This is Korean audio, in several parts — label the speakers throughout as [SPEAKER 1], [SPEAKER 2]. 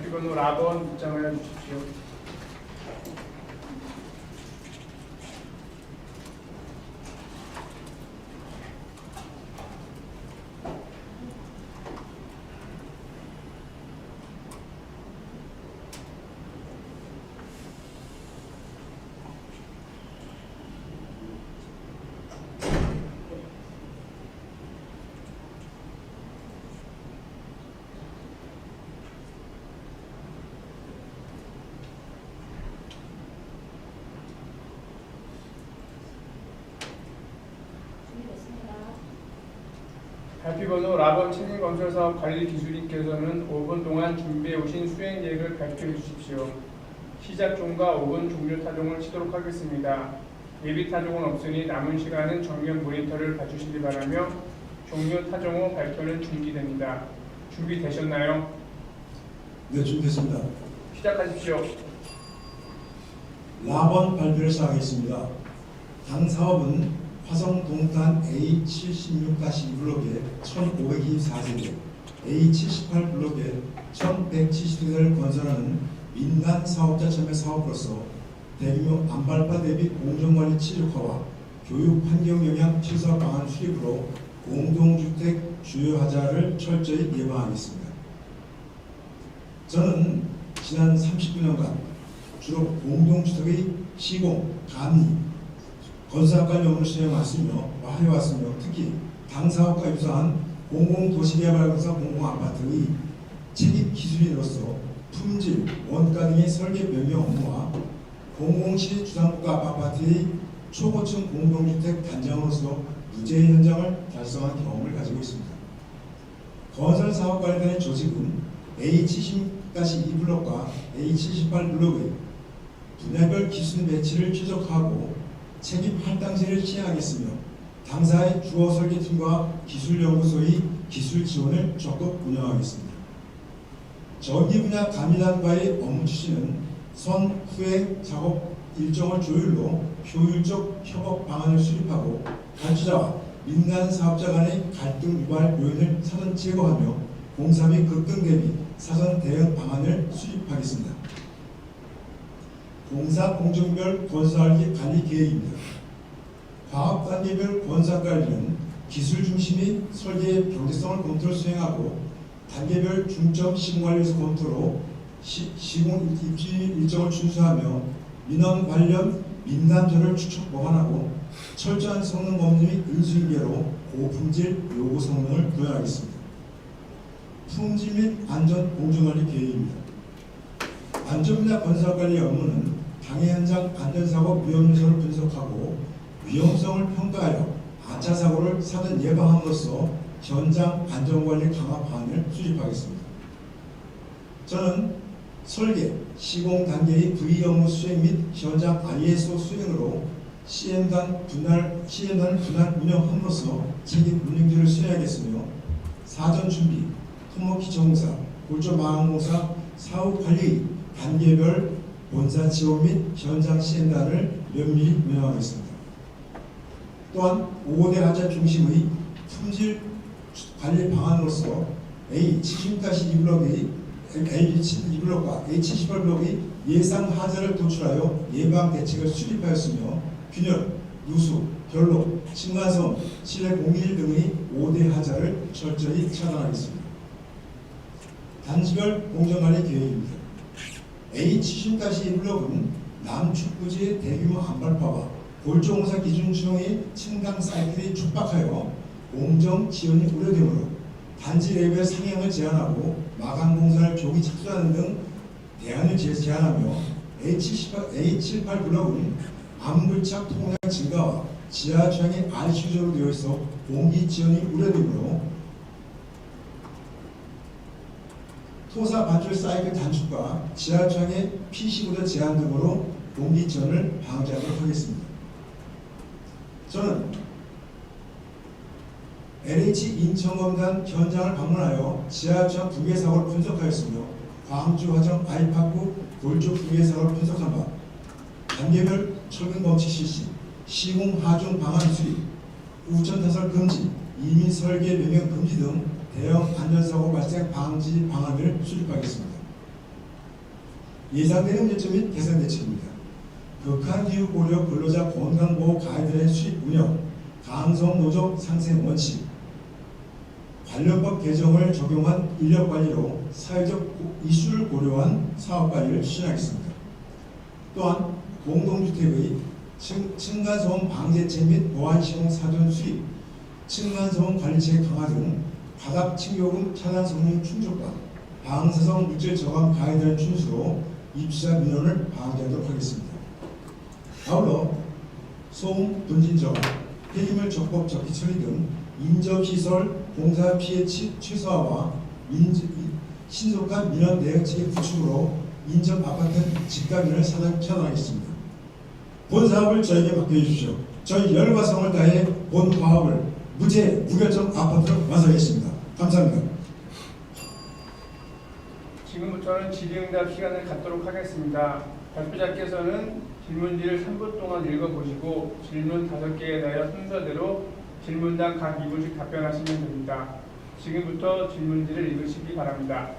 [SPEAKER 1] 발표번호 라번 입장하여 주십시오. 발표번호 라번 체질건설사업관리기술인께서는 5분 동안 준비해 오신 수행 계획을 발표해 주십시오. 시작 종과 5분 종료 타종을 치도록 하겠습니다. 예비 타종은 없으니 남은 시간은 정면 모니터를 봐주시기 바라며 종료 타종 후 발표는 중지됩니다. 준비되셨나요?
[SPEAKER 2] 네, 준비됐습니다.
[SPEAKER 1] 시작하십시오.
[SPEAKER 2] 라번 발표를 시작하겠습니다. 당 사업은 화성 동탄 A76-2블록에 1524세대, A78블록에 1170세대를 건설하는 민간 사업자 참여 사업으로서 대규모 안발파 대비 공정관리 최적화와 교육 환경 영향 최소 방안 수립으로 공동주택 주요 하자를 철저히 예방하겠습니다. 저는 지난 39년간 주로 공동주택의 시공, 감리, 건설관리 업무를 수행해왔으며 특히 당 사업과 유사한 공공도시개발공사 공공아파트의 책임 기술인으로서 품질, 원가 등의 설계 변경 업무와 공공시 주상국가 아파트의 초고층 공동주택 단장으로서 무죄의 현장을 달성한 경험을 가지고 있습니다. 건설사업관리단의 조직은 A70-2블록과 A78블록의 분야별 기술 배치를 최적화하고 책임 할당제를 시행하겠으며 당사의 주어 설계팀과 기술연구소의 기술 지원을 적극 운영하겠습니다. 전기 분야 감리단과의 업무 추진은 선 후행 작업 일정을 조율로 효율적 협업 방안을 수립하고 발주자와 민간 사업자 간의 갈등 유발 요인을 사전 제거하며 공사 및 급등 대비 사전 대응 방안을 수립하겠습니다. 공사 공정별 건설관리 계획입니다. 과업 단계별 건설관리는 기술 중심의 설계의 경제성을 검토를 수행하고 단계별 중점 시공관리에서 검토로 시공 입지 일정을 준수하며 민원 관련 민감자를 추적 보완하고 철저한 성능 검증 및 인수인계로 고품질 요구 성능을 구현하겠습니다. 품질 및 안전 공정관리 계획입니다. 안전분야 건설관리 업무는 당해 현장 안전사고 위험 요소를 분석하고 위험성을 평가하여 안차 사고를 사전 예방함으로써 현장 안전관리 강화 방안을 수립하겠습니다. 저는 설계, 시공 단계의 V 업무 수행 및 현장 ISO 수행으로 CM단 분할 운영함으로써 책임 운영제를 수행하겠으며 사전 준비, 토목기초공사, 골조마항공사 사후 관리 단계별 본사 지원 및 현장 시행단을 면밀히 운영하겠습니다. 또한 5대 하자 중심의 품질 관리 방안으로서 A70-2블록의 A72블록과 A78블록의 예상 하자를 도출하여 예방 대책을 수립하였으며 균열, 누수, 결로, 층간소음, 실내 공기질 등의 5대 하자를 철저히 차단하겠습니다. 단지별 공정관리 계획입니다. A70-2블록은 남축부지의 대규모 안발파와 골조공사 기준 수용의 층강 사이클이 촉박하여 공정 지연이 우려되므로 단지 레벨 상향을 제한하고 마감 공사를 조기 착수하는 등 대안을 제안하며 A78블록은 암물착 통행 증가와 지하 주행이 RC조로 되어 있어 공기 지연이 우려되므로 토사 반출 사이클 단축과 지하 주행의 PC 구조 제한 등으로 공기 지연을 방지하도록 하겠습니다. 저는 LH 인천검단 현장을 방문하여 지하주행 붕괴 사고를 분석하였으며 광주 화정 아이파크 골조 붕괴 사고를 분석한 바 단계별 철근 검치 실시, 시공 하중 방안 수립, 우천 타설 금지, 이민 설계 변경 금지 등 대형 안전사고 발생 방지 방안을 수립하겠습니다. 예상되는 문제점 및 개선 대책입니다. 극한 기후 고려 근로자 건강보호 가이드라인 수립 운영, 강성 노조 상생 원칙, 관련법 개정을 적용한 인력관리로 사회적 이슈를 고려한 사업관리를 추진하겠습니다. 또한 공동주택의 층간소음 방제책 및 보안시공 사전 수립, 층간소음 관리책 강화 등 바닥 층교금 차단 성능 충족과 방사성 물질 저감 가이드라인 준수로 입주자 민원을 방지하도록 하겠습니다. 아울러 소음, 분진저, 폐기물 적법 적기 처리 등 인접시설 공사 피해 최소화와 신속한 민원 대응체계 구축으로 인접 아파트 집값민을 차단하겠습니다. 본 사업을 저에게 맡겨주십시오. 저희 열과 성을 다해 본 사업을 무죄 무결점 아파트로 완성했습니다. 감사합니다.
[SPEAKER 1] 지금부터는 질의응답 시간을 갖도록 하겠습니다. 발표자께서는 질문지를 3분 동안 읽어보시고 질문 5개에 대하여 순서대로 질문당 각 2분씩 답변하시면 됩니다. 지금부터 질문지를 읽으시기 바랍니다.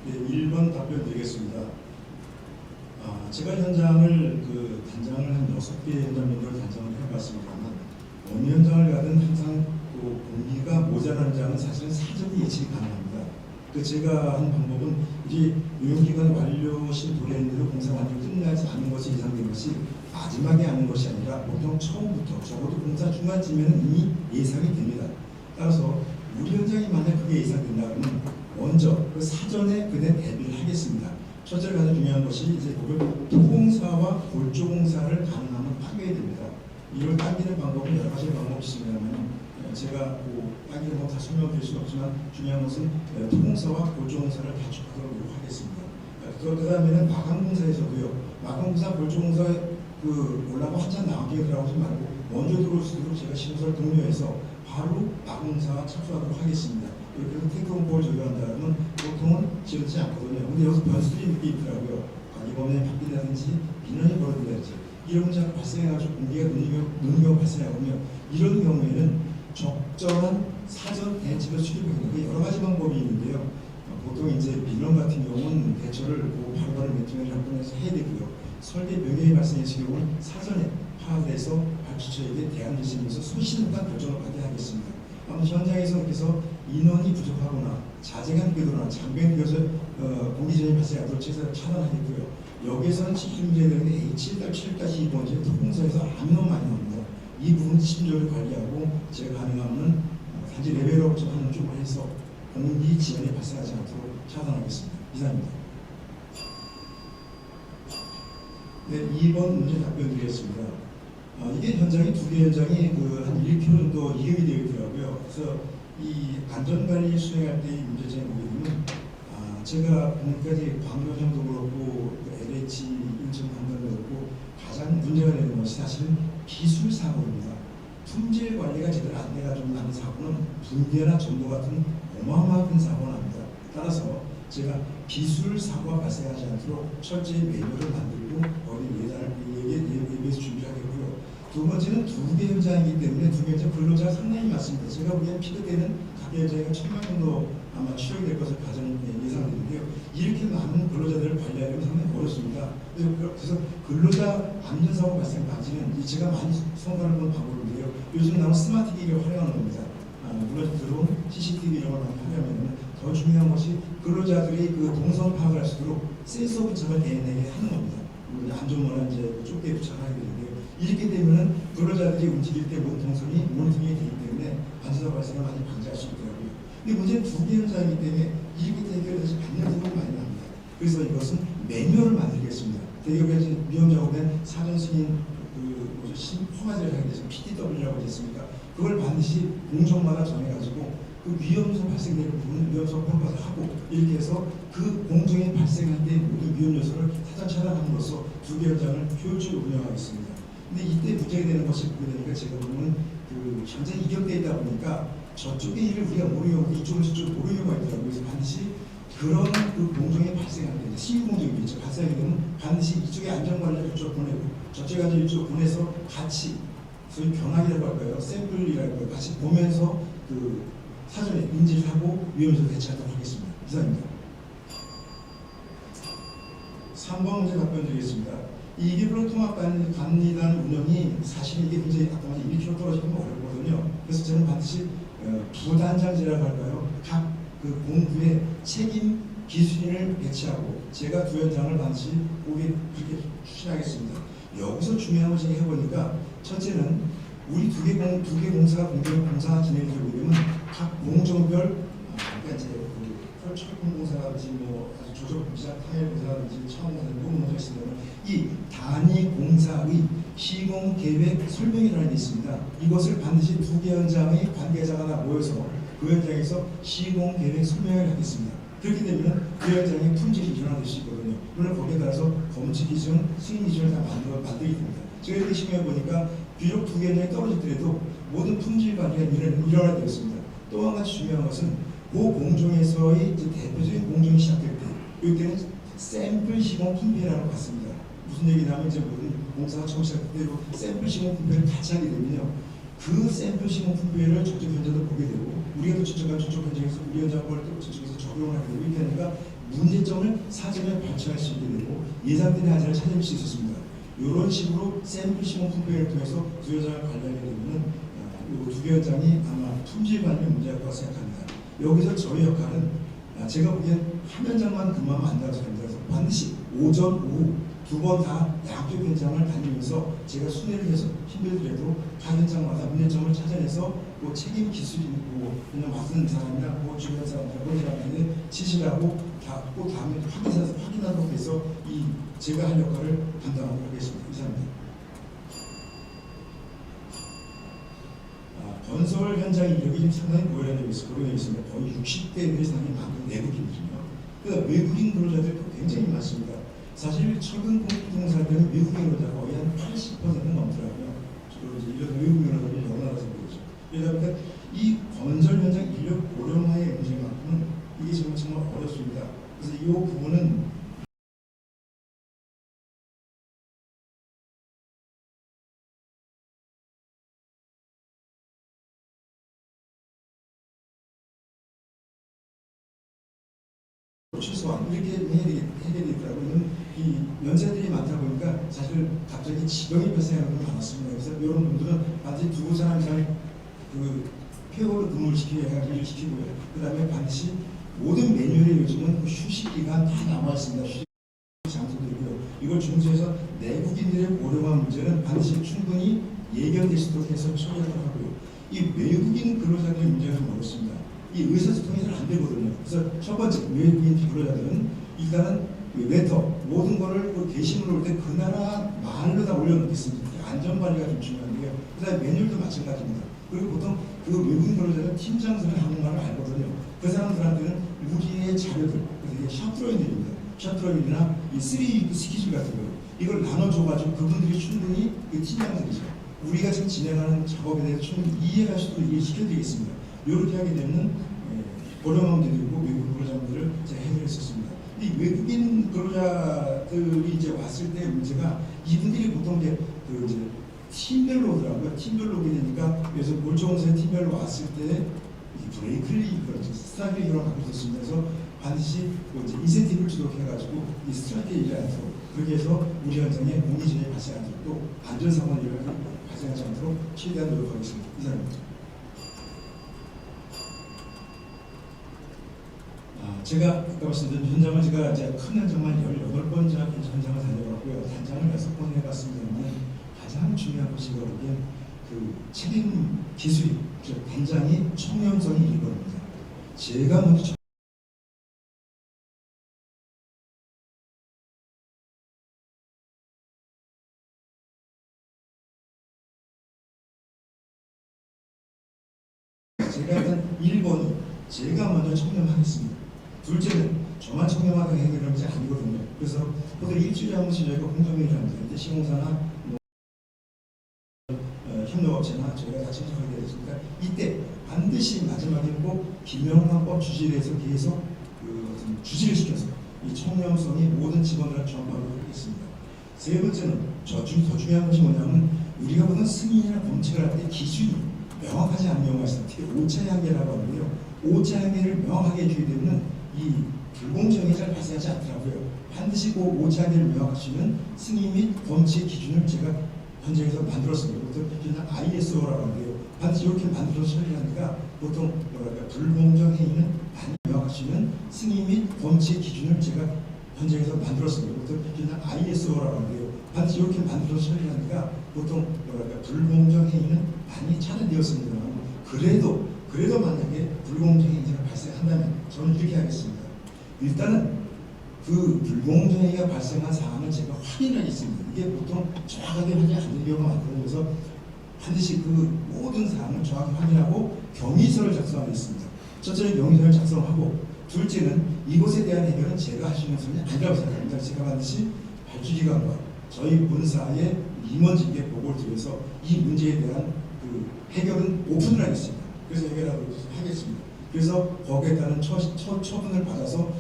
[SPEAKER 2] 네, 1번 답변 드리겠습니다. 제가 현장을 단장을 한 6개 현장면으로 단장을 해봤습니다만 어느 현장을 가든 항상 공기가 모자란 현장은 사실은 사전에 예측이 가능합니다. 제가 한 방법은 이제 유용기간 완료신 도래인데도 공사 완료 끝나지 않은 것이 예상된 것이 마지막에 하는 것이 아니라 보통 처음부터 적어도 공사 중간쯤에는 이미 예상이 됩니다. 따라서 우리 현장이 만약 그게 예상된다 그러면 먼저 사전에 그대 대비를 하겠습니다. 첫째로 가장 중요한 것이 이제 그걸 토공사와 골조공사를 가능하면 파괴해야 됩니다. 이걸 당기는 방법은 여러 가지 방법이 있습니다만 제가 아기를 다 설명드릴 수는 없지만 중요한 것은 토공사와 골조공사를 갖추도록 노력하겠습니다. 그 다음에는 마감공사에서도요. 마감공사, 골조공사 올라가고 한참 나오게 들어가지 말고 먼저 들어올 수 있도록 제가 시공사를 독려해서 바로 마감공사와 착수하도록 하겠습니다. 그래서 테크공법을 적용한다면 보통은 지어지지 않거든요. 근데 여기서 변수들이 있더라고요. 이번에 바뀐다든지 민원이 벌어진다든지 이런 문제가 발생해가지고 공기가 누는 경우가 발생하거든요. 이런 경우에는 적절한 사전 대책을 수립하는 여러 가지 방법이 있는데요. 보통 이제 민원 같은 경우는 대처를 바로바로 매칭을 접근해서 해야 되고요. 설계 명령이 발생했을 경우는 사전에 파악해서 발주처에게 대안 제시하면서 소신있는 결정을 받게 하겠습니다. 아무튼 현장에서 그래서 인원이 부족하거나 자재가 느껴거나 장벽이 느껴서 공기전이 발생하도록 최선을 차단하겠고요. 여기에서는 지금 문제가 되는데 A7-7-2번지 토공사에서 암인원 많이 나옵니다. 이 부분 심조를 관리하고 제가 가능하면 단지 레벨업 하는 쪽으로 해서 공기 지연이 발생하지 않도록 차단하겠습니다. 이상입니다. 네, 2번 문제 답변 드리겠습니다. 이게 현장이 두 개 현장이 한 1km 정도 이음이 되어 있더라고요. 그래서 이 안전관리 수행할 때 문제점이 보게 되면 제가 보니까 광교정도 그렇고 LH 인천 관광도 그렇고 가장 문제가 되는 것이 사실은 기술 사고입니다. 품질 관리가 제대로 안 돼가지고 나는 사고는 붕괴나 전도 같은 어마어마한 큰 사고가 납니다. 따라서 제가 기술 사고가 발생하지 않도록 철저히 매뉴얼을 만들고 어디 예비해서 준비하겠고요. 두 번째는 두 개 현장이기 때문에 두 개 현장 근로자가 상당히 많습니다. 제가 보기엔 피드때는 각 현장에 1000명 정도 아마 취업이 될 것을 예상되는데요. 이렇게 많은 근로자들을 관리하려면 상당히 어렵습니다. 그래서 근로자 안전사고 발생 방지는 제가 많이 성과를 본 방법인데요. 요즘 나온 스마트 기기를 활용하는 겁니다. 물론 드론, CCTV 이런 걸 많이 활용하면 더 중요한 것이 근로자들이 동선 파악을 할 수 있도록 센서 부착을 대행하게 하는 겁니다. 안전모나 이제 좁게 부착하게 되는데요. 이렇게 되면은 근로자들이 움직일 때 모든 동선이 모니터링이 되기 때문에 안전사고 발생을 많이 방지할 수 있더라고요. 근데 문제는 두 개 현장이기 때문에 이렇게 대결해서 받는 부분이 많이 납니다. 그래서 이것은 매뉴얼을 만들겠습니다. 대기업에서 위험 작업엔 사전 승인 허가제를 하게 돼서 PDW라고 했습니까? 그걸 반드시 공정마다 정해가지고 그 위험성 발생되는 부분은 위험성 평가를 하고 이렇게 해서 그 공정이 발생할 때 모든 위험 요소를 사전 차단함으로써 두 개 현장을 효율적으로 운영하겠습니다. 근데 이때 문제가 되는 것이 보게 되니까 제가 보면 현재 이격되어 있다 보니까 저쪽의 일을 우리가 모르는 경우 이쪽은 저쪽을 모르는 경우가 있더라고요. 그래서 반드시 그런 공정이 발생할 때 시유 공정이 있죠. 발생하게 되면 반드시 이쪽에 안전관리를 이쪽 보내고 저쪽에 안전 이쪽 보내서 같이 소위 변화기라고 할까요? 샘플이라고 할까요? 같이 보면서 사전에 인지를 하고 위험에서 대처하도록 하겠습니다. 이상입니다. 3번 문제 답변 드리겠습니다. 이게 통합관리단 운영이 사실 이게 굉장히 아까 말한 1km 떨어지면 어렵거든요. 그래서 저는 반드시 부단장제라고 할까요? 각 공구에 책임 기술인을 배치하고 제가 두 현장을 반드시 그렇게 추진하겠습니다. 여기서 중요한 것을 해보니까 첫째는 우리 두 개 공사가 공사 진행되고 있으면 각 공정별 그러니까 이제 철공공사라든지 아주 조적 공사, 타일 공사라든지 차원공사, 공사가 있으면 이 단위 공사의 시공 계획 설명이라는 게 있습니다. 이것을 반드시 두 개 현장의 관계자가 다 모여서 그 현장에서 시공 계획 설명을 하겠습니다. 그렇게 되면 그 현장의 품질 기준화 될 수 있거든요. 물론 거기에 따라서 검증 기준, 승인 기준을 다 만들게 됩니다. 제가 이렇게 심해 보니까 비록 두 개 현장이 떨어지더라도 모든 품질 관리가 일어나게 되었습니다. 또 한 가지 중요한 것은 그 공정에서의 대표적인 공정이 시작될 때, 이때는 샘플 시공 품평이라는 것 같습니다. 무슨 얘기냐면 이제 모든 공사가 처음 시작할 때로 샘플 시공 품평을 같이 하게 되면요. 그 샘플 시공 품평을 저쪽 현장도 보게 되고 우리가 또 저쪽 현장에서 우리 현장 볼 때 저쪽에서 적용을 하게 되고 이렇게 하니까 문제점을 사전에 발견할 수 있게 되고 예상된 하자를 찾아낼 수 있었습니다. 이런 식으로 샘플 시공 품평을 통해서 두 현장을 관리하게 되면 이 두 개 현장이 아마 품질 관리 문제일 거라고 생각합니다. 여기서 저희 역할은 제가 보기엔 한 현장만 근무하면 안 된다고 생각합니다. 그래서 반드시 오전, 오후 두 번 다 양쪽 현장을 다니면서 제가 순회를 해서 힘들더라도 각 현장마다 문제점을 찾아내서 그 책임 기술이 그냥 맡은 사람이나 그 주변 사람들, 그런 사람들에게 지시를 하고 그 다음에 확인하도록 해서 제가 할 역할을 감당하도록 하겠습니다. 이상입니다. 건설 현장 인력이 지금 상당히 고려되어 있습니다. 거의 60대들이 상당히 많은 내국인이거든요. 그러니까 외국인 근로자들도 굉장히 많습니다. 사실 철근 공사들은 외국인 근로자가 거의 한 80%는 넘더라고요. 주로 이제 이런 외국인 근로자들이 영원하다고 그러죠. 그러다 보니까 이 건설 현장 인력 고령화의 문제만큼은 이게 정말 어렵습니다. 그래서 이 부분은 최소한 이렇게 해야 되더라고요. 이 연세들이 많다 보니까 사실 갑자기 지병이 발생하는 게 많았습니다. 그래서 이런 분들은 반드시 두고 사람 이상 그 폐업으로 근무를 시켜야 일을 시키고요. 그 다음에 반드시 모든 매뉴얼에 요즘은 그 휴식 기간 다 나와 있습니다. 휴식 장소들이고요. 이걸 중시해서 내국인들의 고령화 문제는 반드시 충분히 예견될 수 있도록 해서 처리하도록 하고요. 이 외국인 근로자들의 문제가 좀 어렵습니다. 이 의사소통이 잘 안 되거든요. 그래서 첫 번째 외국인 근로자들은 일단은 레터 모든 거를 그 게시물을 올 때 그 나라 말로 다 올려놓겠습니다. 안전관리가 좀 중요한데요. 그다음에 매뉴얼도 마찬가지입니다. 그리고 보통 그 외국인 근로자는 팀장들은 한국말을 알거든요. 그 사람들한테는 우리의 자료들, 그래서 이게 샤프로인들입니다. 샤프로인이나 이 3위크 스케줄 같은 거 이걸 나눠줘가지고 그분들이 충분히 그 팀장들이죠. 우리가 지금 진행하는 작업에 대해서 충분히 이해할 수 있도록 이해시켜드리겠습니다. 이렇게 하게 되면 고령화 문제도 있고 외국인 근로자분들을 제가 해결했었습니다. 이 외국인 근로자들이 이제 왔을 때 문제가 이분들이 보통 이제 그 이제 팀별로 오더라고요. 팀별로 오게 되니까 그래서 몰종원서에 팀별로 왔을 때 브레이크리 그렇죠. 스트라이크를 갖고 있었습니다. 그래서 반드시 뭐 이제 인센티브를 주도록 해가지고 이 스트라이크를 않도록 그렇게 해서 우리 현장에 공기질이 발생하지 않도록 또 안전사고가 발생하지 않도록 최대한 노력하겠습니다. 이상입니다. 제가 아까 말씀드린 현장을 제가 이제 큰 현장만 18번 현장을 다녀봤고요. 단장을 6번 해봤습니다만 가장 중요한 것이 보기엔 그 책임 기술이 즉 단장이 청렴성이 1번입니다. 제가 먼저 제가 일단 1번이 제가 먼저 청렴하겠습니다. 둘째는 저만 청렴하게 해결하는 게 아니거든요. 그래서 보통 일주일에 한 번씩 저희가 공정회의를 합니다. 이때 시공사나 뭐 협력업체나 저희가 다 참석하게 되었으니까 이때 반드시 마지막에 꼭 김영란법 주지를 해서 계속 그 주지를 시켜서 이 청렴성이 모든 직원들을 전파하도록 하겠습니다. 세 번째는 더 중요한 것이 뭐냐면 우리가 보는 승인이나 검증을 할 때 기준이 명확하지 않은 경우가 있습니다. 특히 오차향계라고 하는데요. 오차향계를 명확하게 해주게 되면 이 불공정이 잘 발생하지 않더라고요. 반드시 그 오차향계를 명확하시면 승인 및 검증 기준을 제가 현장에서 만들었습니다. 보통 기준은 ISO라고 하는데요. 반드시 이렇게 만들어서 처리하니까 보통 뭐랄까 불공정 행위는 많이 명확하시면 승인 및 검증 기준을 제가 현장에서 만들었습니다. 보통 기준은 ISO라고 하는데요. 반드시 이렇게 만들어서 처리하니까 보통 뭐랄까 불공정 행위는 많이 차단되었습니다만 그래도 만약에 불공정 행위가 발생한다면 저는 이렇게 하겠습니다. 일단은 그 불공정 행위가 발생한 사항을 제가 확인하겠습니다. 이게 보통 정확하게 확인이 안 되는 경우가 많거든요. 그래서 반드시 그 모든 사항을 정확히 확인하고 경위서를 작성하겠습니다. 첫째는 경위서를 작성하고 둘째는 이것에 대한 해결은 제가 할 수 있는 것은 아니라고 생각합니다. 제가 반드시 발주기관과 저희 본사의 임원진께 보고를 드려서 이 문제에 대한 그 해결은 오픈을 하겠습니다. 그래서 해결하도록 하겠습니다. 그래서 거기에 따른 처분을 받아서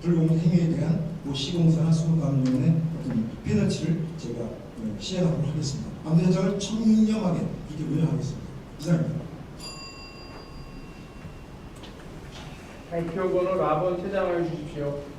[SPEAKER 2] 불공정 행위에 대한 시공사나 수급감면의 어떤 페널티를 제가 시행하도록 하겠습니다. 아무튼 현장을 청렴하게 이렇게 운영하겠습니다. 이상입니다.
[SPEAKER 1] 발표 번호 라번 퇴장하여 주십시오.